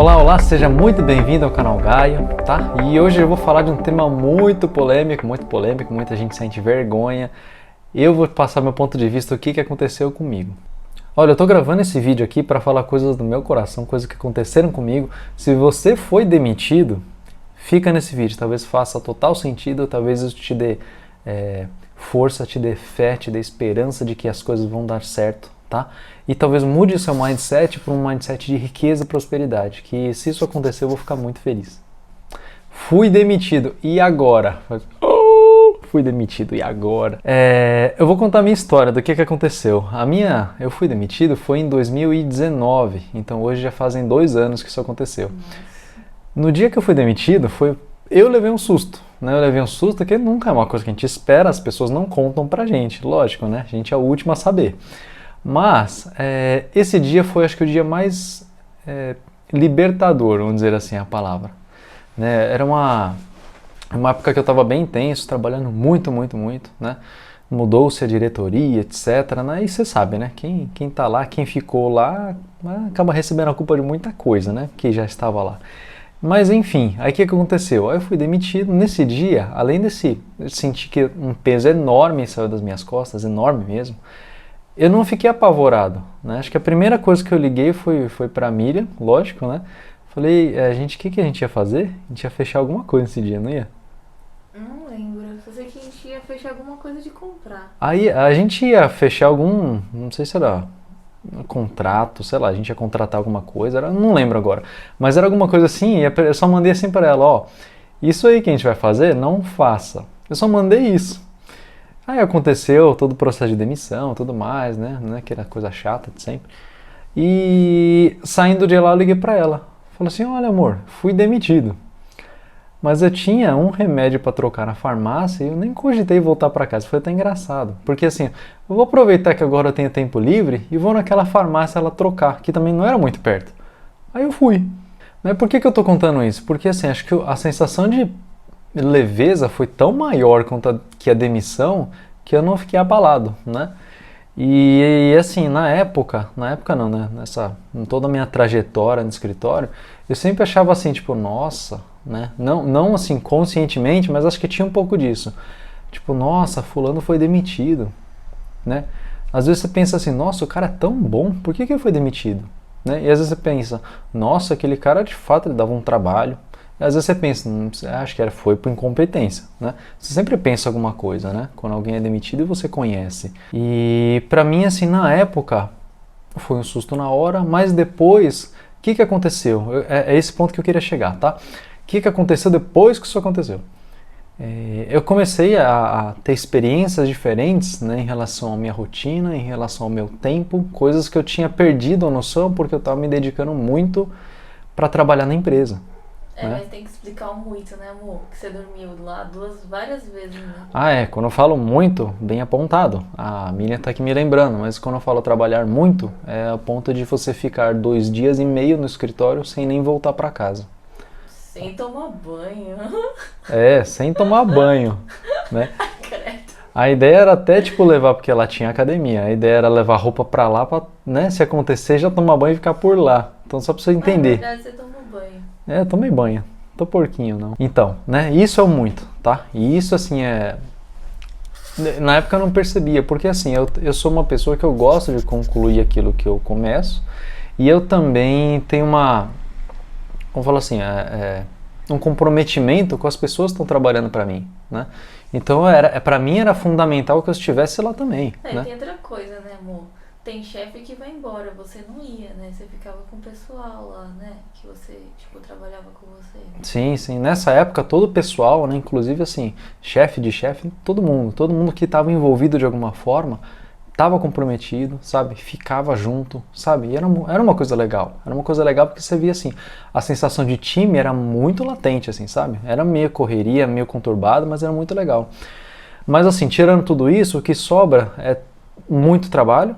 Olá, olá, seja muito bem-vindo ao canal Gaia, tá? E hoje eu vou falar de um tema muito polêmico, muita gente sente vergonha. Eu vou passar meu ponto de vista, o que aconteceu comigo. Olha, eu tô gravando esse vídeo aqui para falar coisas do meu coração, coisas que aconteceram comigo. Se você foi demitido, fica nesse vídeo, talvez faça total sentido, talvez isso te dê força, te dê fé, te dê esperança de que as coisas vão dar certo, tá? E talvez mude o seu mindset para um mindset de riqueza e prosperidade, que se isso acontecer eu vou ficar muito feliz. Fui demitido, e agora? Fui demitido, e agora? Eu vou contar a minha história, do que aconteceu. Eu fui demitido foi em 2019, então hoje já fazem 2 anos que isso aconteceu. No dia que eu fui demitido, eu levei um susto, né? Eu levei um susto que nunca é uma coisa que a gente espera, as pessoas não contam pra gente, lógico, né? A gente é o último a saber. Mas esse dia foi, acho que, o dia mais libertador, vamos dizer assim a palavra. Né? Era uma época que eu estava bem intenso, trabalhando muito, né? Mudou-se a diretoria, etc. Né? E você sabe, né? Quem tá lá, quem ficou lá, acaba recebendo a culpa de muita coisa, né? Que já estava lá. Mas enfim, aí o que aconteceu? Aí eu fui demitido. Nesse dia, além eu senti que um peso enorme saiu das minhas costas, enorme mesmo, eu não fiquei apavorado, né? Acho que a primeira coisa que eu liguei foi para a Miriam, lógico, né? Falei, o que a gente ia fazer? A gente ia fechar alguma coisa nesse dia, não ia? Não lembro. Eu sei que a gente ia fechar alguma coisa de comprar. Aí a gente ia fechar não sei se era um contrato, sei lá, a gente ia contratar alguma coisa, não lembro agora. Mas era alguma coisa assim, e eu só mandei assim para ela, ó, isso aí que a gente vai fazer, não faça. Eu só mandei isso. Aí aconteceu todo o processo de demissão, tudo mais, né? Aquela coisa chata de sempre. E saindo de lá eu liguei pra ela. Falei assim, olha amor, fui demitido. Mas eu tinha um remédio para trocar na farmácia e eu nem cogitei voltar para casa. Foi até engraçado. Porque assim, eu vou aproveitar que agora eu tenho tempo livre e vou naquela farmácia ela trocar, que também não era muito perto. Aí eu fui. Mas por que eu tô contando isso? Porque assim, acho que a sensação de leveza foi tão maior quanto que a demissão que eu não fiquei abalado, né? E assim, na época não, né? Em toda a minha trajetória no escritório, eu sempre achava assim, tipo, nossa, né? Não assim conscientemente, mas acho que tinha um pouco disso. Tipo, nossa, fulano foi demitido, né? Às vezes você pensa assim, nossa, o cara é tão bom, por que ele foi demitido? Né? E às vezes você pensa, nossa, aquele cara de fato ele dava um trabalho. E às vezes você pensa, acho que foi por incompetência, né? Você sempre pensa alguma coisa, né? Quando alguém é demitido e você conhece. E pra mim, assim, na época, foi um susto na hora, mas depois, o que aconteceu? É esse ponto que eu queria chegar, tá? O que aconteceu depois que isso aconteceu? Eu comecei a ter experiências diferentes, né, em relação à minha rotina, em relação ao meu tempo, coisas que eu tinha perdido a noção porque eu estava me dedicando muito para trabalhar na empresa. Mas tem que explicar muito, né, amor? Que você dormiu lá várias vezes, né? Quando eu falo muito, bem apontado. A Miriam tá aqui me lembrando, mas quando eu falo trabalhar muito, é a ponto de você ficar 2 dias e meio no escritório sem nem voltar para casa. Sem tomar banho. Sem tomar banho, né? A ideia era até, tipo, levar, porque ela tinha academia, a ideia era levar roupa pra lá, pra, né, se acontecer, já tomar banho e ficar por lá. Então, só pra você entender. Na verdade, você tomou banho. Eu tomei banho. Tô porquinho, não. Então, né, isso é o muito, tá? E isso, assim, na época eu não percebia, porque, assim, eu sou uma pessoa que eu gosto de concluir aquilo que eu começo, e eu também tenho vamos falar assim, um comprometimento com as pessoas que estão trabalhando para mim, né? Então, para mim era fundamental que eu estivesse lá também, né? Tem outra coisa, né, amor? Tem chefe que vai embora, você não ia, né? Você ficava com o pessoal lá, né? Que você, tipo, trabalhava com você. Sim. Nessa época, todo o pessoal, né? Inclusive, assim, chefe de chefe, todo mundo que estava envolvido de alguma forma, estava comprometido, sabe? Ficava junto, sabe? E era uma coisa legal. Era uma coisa legal porque você via, assim, a sensação de time era muito latente, assim, sabe? Era meio correria, meio conturbado, mas era muito legal. Mas, assim, tirando tudo isso, o que sobra é muito trabalho,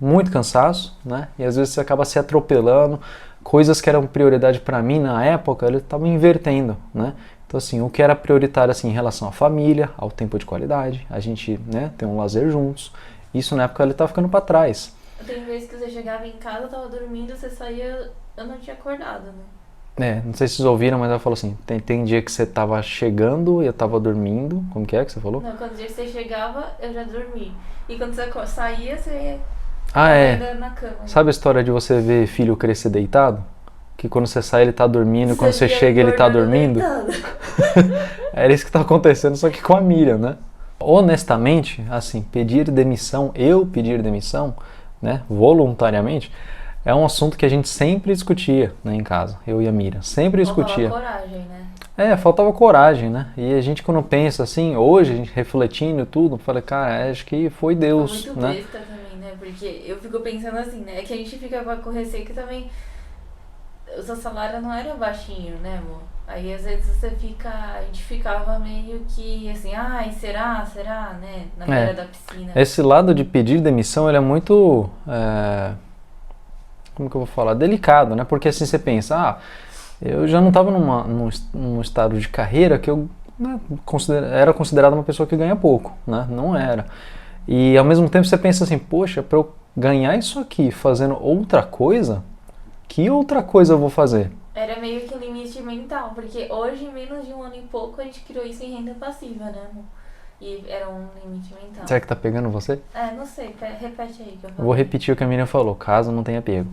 muito cansaço, né? E às vezes você acaba se atropelando, coisas que eram prioridade para mim na época, ele estava invertendo, né? Então assim, o que era prioritário assim em relação à família, ao tempo de qualidade, a gente, né, ter um lazer juntos, isso na época ele estava ficando para trás. Tem vezes que você chegava em casa, tava dormindo, você saía eu não tinha acordado, né? Não sei se vocês ouviram, mas ela falou assim, tem dia que você tava chegando e eu tava dormindo. Como que você falou? Não, quando o dia que você chegava, eu já dormi. E quando você saía, você Ah, tava é. ainda na cama. Sabe a história de você ver filho crescer deitado? Que quando você sai ele tá dormindo e quando você via chega ele tá acordando dormindo? deitado. Era isso que tá acontecendo, só que com a Miriam, né? Honestamente, assim, eu pedir demissão, né, voluntariamente, é um assunto que a gente sempre discutia, né, em casa, eu e a Miriam, sempre discutia. Faltava coragem, né? Faltava coragem, né? E a gente quando pensa assim, hoje, a gente refletindo tudo, falei, cara, acho que foi Deus, Foi muito né? besta também, né? Porque eu fico pensando assim, né? É que a gente fica com a correr seca também. O seu salário não era baixinho, né, amor? Aí às vezes a gente ficava meio que assim, ai, será, né? Na beira da piscina. Esse lado de pedir demissão, ele é muito, como que eu vou falar? Delicado, né? Porque assim você pensa, eu já não estava num estado de carreira que eu, né, era considerado uma pessoa que ganha pouco, né? Não era. E ao mesmo tempo você pensa assim, poxa, para eu ganhar isso aqui fazendo outra coisa, que outra coisa eu vou fazer? Era meio que um limite mental, porque hoje, em menos de um ano e pouco, a gente criou isso em renda passiva, né, amor? E era um limite mental. Será que tá pegando você? Não sei, repete aí que eu Eu vou repetir o que a Miriam falou, caso não tenha pego.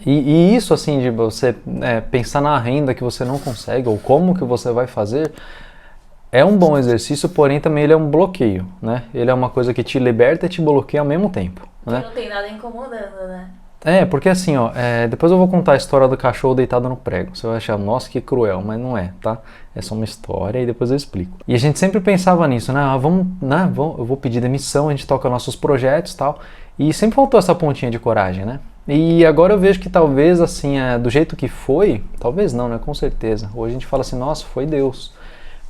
E isso assim, de você pensar na renda que você não consegue, ou como que você vai fazer, é um bom exercício, porém também ele é um bloqueio, né? Ele é uma coisa que te liberta e te bloqueia ao mesmo tempo, né? Não tem nada incomodando, né? Porque assim, depois eu vou contar a história do cachorro deitado no prego. Você vai achar, nossa, que cruel, mas não é, tá? É só uma história e depois eu explico. E a gente sempre pensava nisso, né? Eu vou pedir demissão, a gente toca nossos projetos e tal. E sempre faltou essa pontinha de coragem, né? E agora eu vejo que talvez, assim, do jeito que foi, talvez não, né? Com certeza. Hoje a gente fala assim, nossa, foi Deus.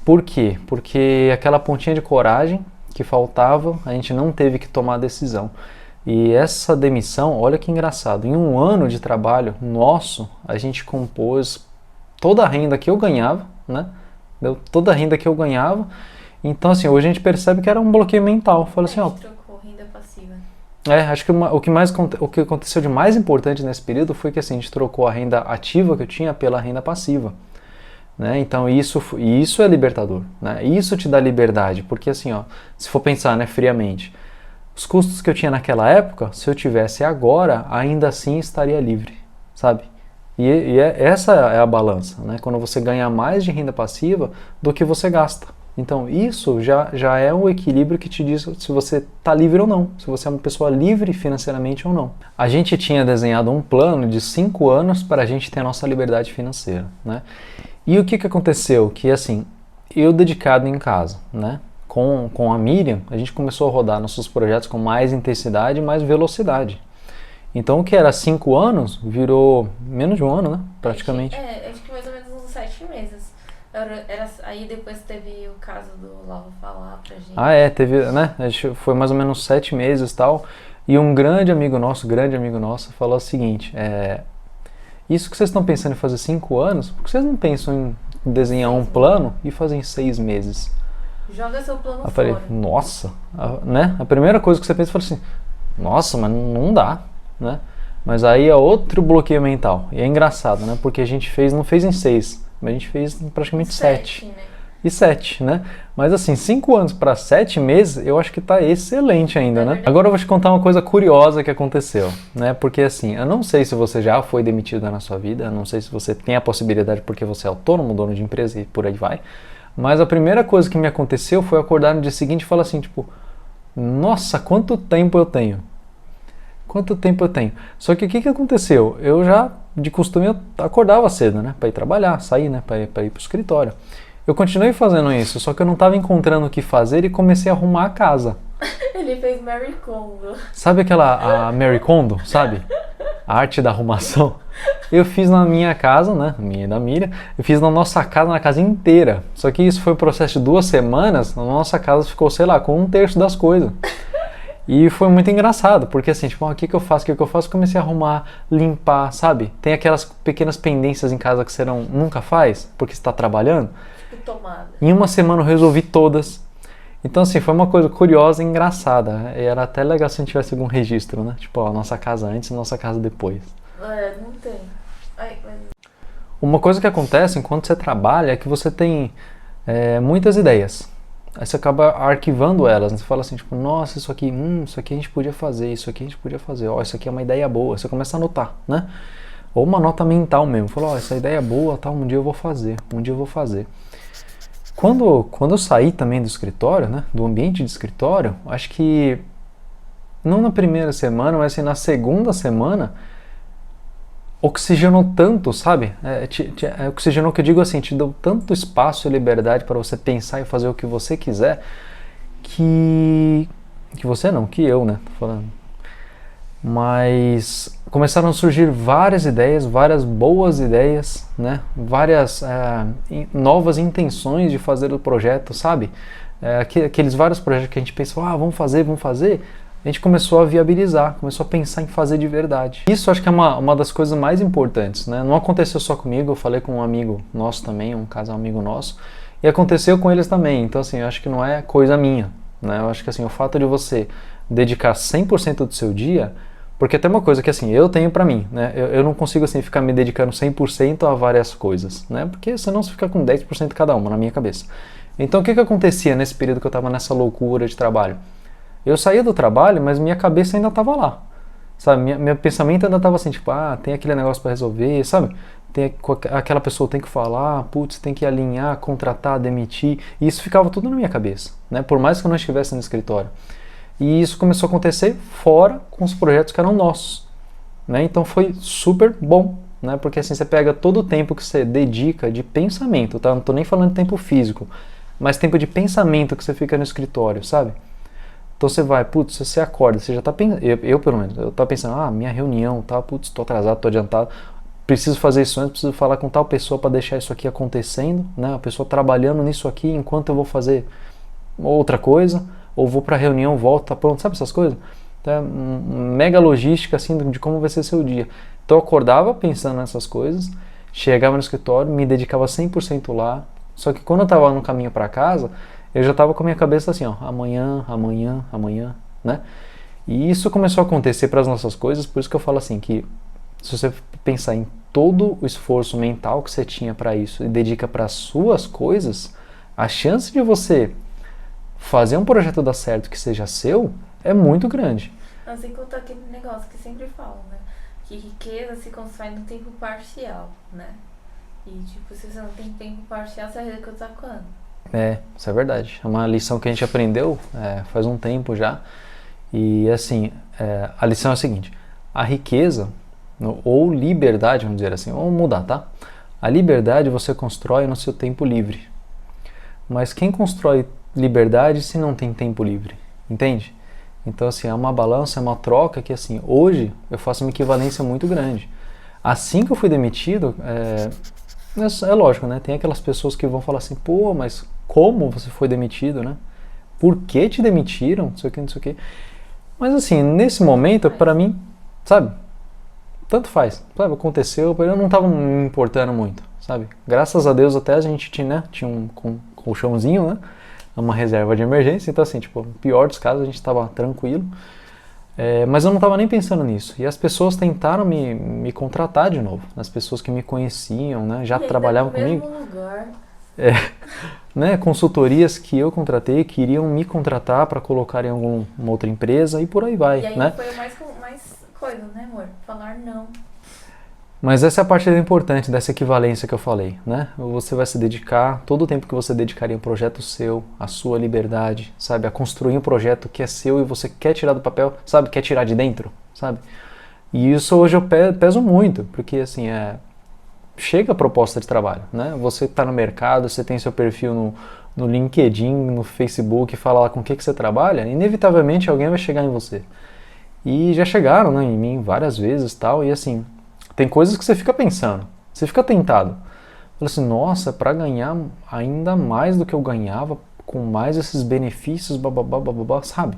Por quê? Porque aquela pontinha de coragem que faltava, a gente não teve que tomar a decisão. E essa demissão, olha que engraçado, em um ano de trabalho nosso, a gente compôs toda a renda que eu ganhava, né? Deu toda a renda que eu ganhava. Então, assim, hoje a gente percebe que era um bloqueio mental. Fala assim, A gente trocou renda passiva. acho que o que aconteceu de mais importante nesse período foi que assim, a gente trocou a renda ativa que eu tinha pela renda passiva. Né? Então isso é libertador, né? Isso te dá liberdade, porque assim, se for pensar, né, friamente, os custos que eu tinha naquela época, se eu tivesse agora, ainda assim estaria livre, sabe? Essa é a balança, né? Quando você ganha mais de renda passiva do que você gasta. Então isso já é um equilíbrio que te diz se você está livre ou não, se você é uma pessoa livre financeiramente ou não. A gente tinha desenhado um plano de 5 anos para a gente ter a nossa liberdade financeira, né? E o que aconteceu? Que assim, eu dedicado em casa, né? Com a Miriam, a gente começou a rodar nossos projetos com mais intensidade e mais velocidade. Então o que era 5 anos virou menos de um ano, né? Praticamente. Acho que mais ou menos uns 7 meses. Aí depois teve o caso do Lava falar pra gente. Teve, né? Foi mais ou menos 7 meses e tal. E um grande amigo nosso, falou o seguinte, isso que vocês estão pensando em fazer 5 anos, por que vocês não pensam em desenhar um plano e fazer em 6 meses? Joga seu plano fora. Eu falei, nossa, né? A primeira coisa que você pensa, assim, nossa, mas não dá, né? Mas aí é outro bloqueio mental. E é engraçado, né? Porque a gente não fez em 6, mas a gente fez em praticamente 7. Né? E 7, né? Mas assim, 5 anos para 7 meses, eu acho que tá excelente ainda, né? Agora eu vou te contar uma coisa curiosa que aconteceu, né? Porque assim, eu não sei se você já foi demitido na sua vida, eu não sei se você tem a possibilidade porque você é autônomo, dono de empresa e por aí vai. Mas a primeira coisa que me aconteceu foi acordar no dia seguinte e falar assim, tipo, nossa, quanto tempo eu tenho? Quanto tempo eu tenho? Só que o que aconteceu? Eu já, de costume, eu acordava cedo, né? Para ir trabalhar, sair, né? Para ir para o escritório. Eu continuei fazendo isso, só que eu não estava encontrando o que fazer e comecei a arrumar a casa. Ele fez Marie Kondo. Sabe a Marie Kondo, sabe? A arte da arrumação. Eu fiz na minha casa, né? Minha e da Miriam. Eu fiz na nossa casa, na casa inteira. Só que isso foi um processo de 2 semanas. Na nossa casa ficou, sei lá, com 1/3 das coisas. E foi muito engraçado, porque assim, tipo, o que eu faço? Comecei a arrumar, limpar, sabe? Tem aquelas pequenas pendências em casa que você nunca faz, porque você está trabalhando. Tipo tomada. Em uma semana eu resolvi todas. Então assim, foi uma coisa curiosa e engraçada. E era até legal se a gente tivesse algum registro, né? Tipo, a nossa casa antes e a nossa casa depois. Não tem. Ai, mas... Uma coisa que acontece enquanto você trabalha é que você tem muitas ideias. Aí você acaba arquivando elas, né? Você fala assim, tipo, nossa, isso aqui a gente podia fazer, isso aqui a gente podia fazer, ó, isso aqui é uma ideia boa. Você começa a anotar, né? Ou uma nota mental mesmo. Fala, ó, essa ideia é boa, tá, um dia eu vou fazer, um dia eu vou fazer. Quando eu saí também do escritório, né, do ambiente de escritório, acho que não na primeira semana, mas assim, na segunda semana, oxigenou tanto, sabe? Oxigenou que eu digo assim, te deu tanto espaço e liberdade para você pensar e fazer o que você quiser, que você não, que eu, né, tô falando. Mas começaram a surgir várias ideias, várias boas ideias, né? Várias novas intenções de fazer o projeto, sabe? Aqueles vários projetos que a gente pensou, vamos fazer, a gente começou a viabilizar, começou a pensar em fazer de verdade. Isso acho que é uma das coisas mais importantes, né? Não aconteceu só comigo, eu falei com um amigo nosso também, um casal amigo nosso, e aconteceu com eles também. Então assim, eu acho que não é coisa minha, né? Eu acho que assim, o fato de você dedicar 100% do seu dia, porque tem uma coisa que assim, eu tenho pra mim, né? Eu não consigo assim ficar me dedicando 100% a várias coisas, né? Porque senão você fica com 10% cada uma na minha cabeça. Então o que acontecia nesse período que eu tava nessa loucura de trabalho? Eu saía do trabalho, mas minha cabeça ainda tava lá, sabe? Meu pensamento ainda tava assim, tipo, tem aquele negócio pra resolver, sabe? Aquela pessoa tem que falar, putz, tem que alinhar, contratar, demitir, e isso ficava tudo na minha cabeça, né? Por mais que eu não estivesse no escritório. E isso começou a acontecer fora com os projetos que eram nossos, né? Então foi super bom, né? Porque assim, você pega todo o tempo que você dedica de pensamento, tá? Não tô nem falando de tempo físico, mas tempo de pensamento que você fica no escritório, sabe? Então você vai, putz, você acorda, você já tá pensando, eu pelo menos, eu tava pensando, minha reunião, tá, putz, tô atrasado, tô adiantado, preciso fazer isso antes, preciso falar com tal pessoa para deixar isso aqui acontecendo, né? A pessoa trabalhando nisso aqui enquanto eu vou fazer outra coisa, ou vou pra reunião, volto, tá pronto, sabe essas coisas? Então, mega logística assim de como vai ser seu dia. Então eu acordava pensando nessas coisas, chegava no escritório, me dedicava 100% lá, só que quando eu tava no caminho para casa, eu já tava com a minha cabeça assim, ó, amanhã, né? E isso começou a acontecer para as nossas coisas, por isso que eu falo assim, que se você pensar em todo o esforço mental que você tinha para isso e dedica para as suas coisas, a chance de você fazer um projeto dar certo que seja seu é muito grande. Não, sem contar aquele negócio que sempre falam, né? Que riqueza se constrói no tempo parcial, né? E tipo, se você não tem tempo parcial, você vai recortar quando? Isso é verdade. É uma lição que a gente aprendeu faz um tempo já. E assim, a lição é a seguinte: a riqueza, ou liberdade, vamos dizer assim, vamos mudar, tá? A liberdade você constrói no seu tempo livre. Mas quem constrói liberdade se não tem tempo livre? Entende? Então assim, é uma balança, é uma troca que assim, hoje eu faço uma equivalência muito grande. Assim que eu fui demitido, é lógico, né? Tem aquelas pessoas que vão falar assim, pô, mas como você foi demitido, né? Por que te demitiram? Não sei o que, não sei o que. Mas assim, nesse momento, pra mim, sabe? Tanto faz, sabe? Aconteceu, eu não tava me importando muito, sabe? Graças a Deus até a gente tinha um colchãozinho, né? Uma reserva de emergência, então assim, tipo, no pior dos casos a gente tava tranquilo. Mas eu não estava nem pensando nisso. E as pessoas tentaram me contratar de novo. As pessoas que me conheciam, né, já trabalhavam comigo. No mesmo lugar. Né, consultorias que eu contratei queriam me contratar para colocar em alguma outra empresa e por aí vai. E aí né? foi mais coisa, né, amor? Falar não. Mas essa é a parte importante dessa equivalência que eu falei, né? Você vai se dedicar, todo o tempo que você dedicaria a um projeto seu, a sua liberdade, sabe? A construir um projeto que é seu e você quer tirar do papel, sabe? Quer tirar de dentro, sabe? E isso hoje eu peso muito, porque assim, chega a proposta de trabalho, né? Você está no mercado, você tem seu perfil no LinkedIn, no Facebook, fala lá com o que você trabalha, inevitavelmente alguém vai chegar em você. E já chegaram, né, em mim várias vezes tal, e assim, tem coisas que você fica pensando, você fica tentado. Fala assim, nossa, para ganhar ainda mais do que eu ganhava, com mais esses benefícios, bababá, sabe?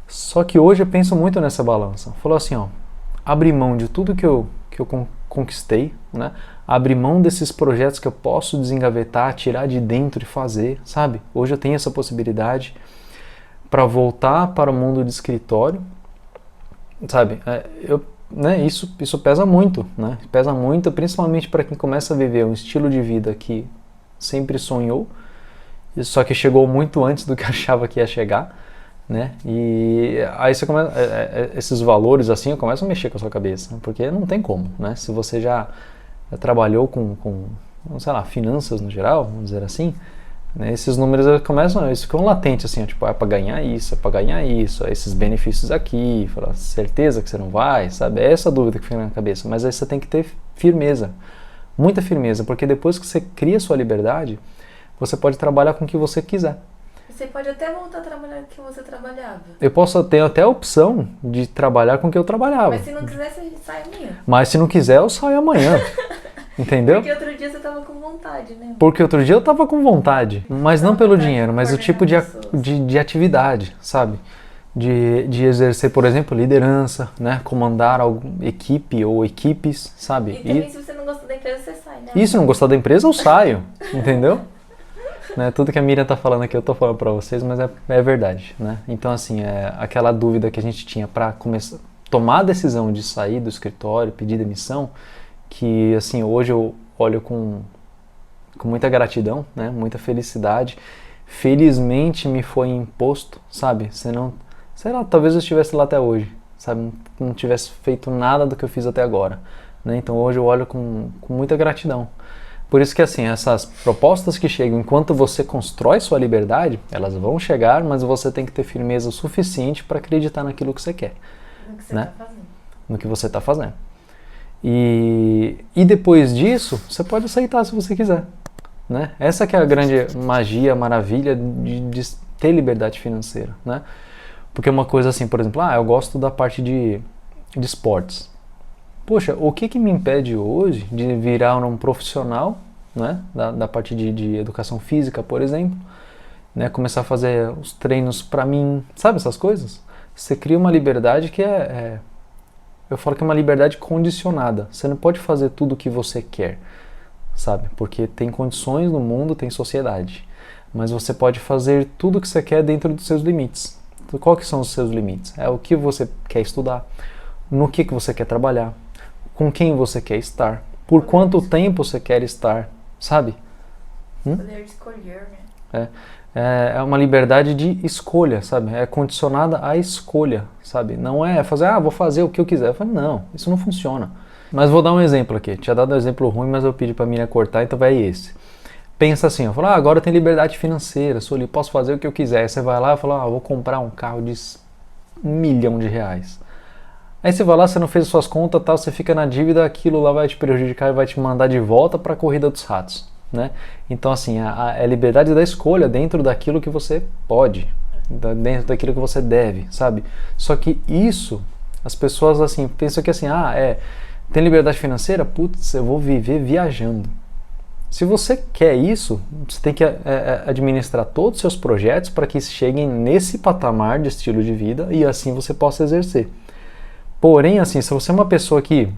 Só que hoje eu penso muito nessa balança. Falou assim, ó, abrir mão de tudo que eu conquistei, né? Abrir mão desses projetos que eu posso desengavetar, tirar de dentro e fazer, sabe? Hoje eu tenho essa possibilidade para voltar para o mundo de escritório, sabe? né, isso pesa muito, né? Pesa muito, principalmente para quem começa a viver um estilo de vida que sempre sonhou, só que chegou muito antes do que achava que ia chegar, né? E aí você começa, esses valores assim começam a mexer com a sua cabeça, porque não tem como, né? Se você já trabalhou com, sei lá, finanças no geral, vamos dizer assim, né, esses números eles ficam latentes, assim, tipo, é para ganhar isso, esses benefícios aqui, fala, certeza que você não vai, sabe? É essa dúvida que fica na cabeça, mas aí você tem que ter firmeza, muita firmeza, porque depois que você cria sua liberdade, você pode trabalhar com o que você quiser. Você pode até voltar a trabalhar com o que você trabalhava. Eu posso ter até a opção de trabalhar com o que eu trabalhava. Mas se não quiser, você sai amanhã. Mas se não quiser, eu saio amanhã. Entendeu? Porque outro dia você tava com vontade, né? Porque outro dia eu tava com vontade, mas não pelo dinheiro, mas o tipo de atividade, sabe? De exercer, por exemplo, liderança, né? Comandar equipe ou equipes, sabe? E também se você não gostar da empresa, você sai, né? E se não gostar da empresa, eu saio, entendeu? Né? Tudo que a Miriam tá falando aqui, eu tô falando pra vocês, mas é verdade, né? Então, assim, aquela dúvida que a gente tinha pra começar, tomar a decisão de sair do escritório, pedir demissão, que, assim, hoje eu olho com muita gratidão, né? Muita felicidade. Felizmente me foi imposto, sabe? Senão, sei lá, talvez eu estivesse lá até hoje, sabe? Não tivesse feito nada do que eu fiz até agora, né? Então hoje eu olho com muita gratidão. Por isso que, assim, essas propostas que chegam enquanto você constrói sua liberdade, elas vão chegar, mas você tem que ter firmeza o suficiente para acreditar naquilo que você quer. No que você né? tá fazendo. No que você está fazendo. E depois disso, você pode aceitar se você quiser, né? Essa que é a grande magia, maravilha de ter liberdade financeira, né? Porque uma coisa assim, por exemplo, eu gosto da parte de esportes. Poxa, o que me impede hoje de virar um profissional, né? Da parte de educação física, por exemplo, né? Começar a fazer os treinos para mim, sabe essas coisas? Você cria uma liberdade que eu falo que é uma liberdade condicionada. Você não pode fazer tudo o que você quer, sabe? Porque tem condições no mundo, tem sociedade. Mas você pode fazer tudo o que você quer dentro dos seus limites. Então, qual que são os seus limites? É o que você quer estudar, no que você quer trabalhar, com quem você quer estar, por quanto tempo você quer estar, sabe? Poder de escolher, né? É uma liberdade de escolha, sabe? É condicionada à escolha, sabe? Não é fazer, vou fazer o que eu quiser. Eu falo, não, isso não funciona. Mas vou dar um exemplo aqui. Tinha dado um exemplo ruim, mas eu pedi pra Miriam cortar, então vai esse. Pensa assim, eu falo, agora eu tenho liberdade financeira, sou ali, posso fazer o que eu quiser. Aí você vai lá e fala, vou comprar um carro de R$1 milhão. Aí você vai lá, você não fez as suas contas, tal, você fica na dívida, aquilo lá vai te prejudicar e vai te mandar de volta para a corrida dos ratos, né? Então, assim, a liberdade da escolha dentro daquilo que você pode, dentro daquilo que você deve, sabe? Só que isso, as pessoas, assim, pensam que assim, tem liberdade financeira? Putz, eu vou viver viajando. Se você quer isso, você tem que administrar todos os seus projetos para que cheguem nesse patamar de estilo de vida e assim você possa exercer. Porém, assim, se você é uma pessoa que,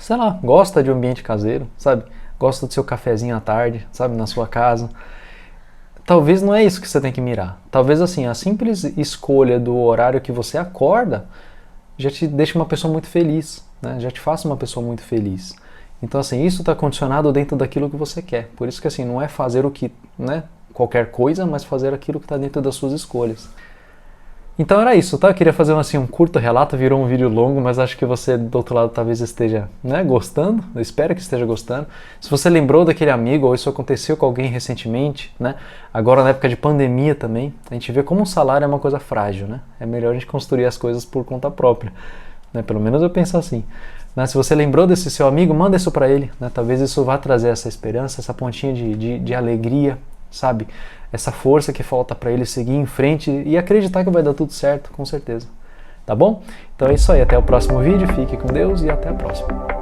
sei lá, gosta de um ambiente caseiro, sabe? Gosta do seu cafezinho à tarde, sabe? Na sua casa. Talvez não é isso que você tem que mirar. Talvez, assim, a simples escolha do horário que você acorda já te deixa uma pessoa muito feliz, né? Já te faça uma pessoa muito feliz. Então, assim, isso está condicionado dentro daquilo que você quer. Por isso que, assim, não é fazer o que, né? Qualquer coisa, mas fazer aquilo que está dentro das suas escolhas. Então era isso, tá? Eu queria fazer um curto relato, virou um vídeo longo, mas acho que você do outro lado talvez esteja, né, gostando, eu espero que esteja gostando. Se você lembrou daquele amigo, ou isso aconteceu com alguém recentemente, né, agora na época de pandemia também, a gente vê como o salário é uma coisa frágil, né? É melhor a gente construir as coisas por conta própria, né? Pelo menos eu penso assim. Né? Se você lembrou desse seu amigo, manda isso para ele, né? Talvez isso vá trazer essa esperança, essa pontinha de alegria, sabe? Essa força que falta para ele seguir em frente e acreditar que vai dar tudo certo, com certeza. Tá bom? Então é isso aí, até o próximo vídeo, fique com Deus e até a próxima.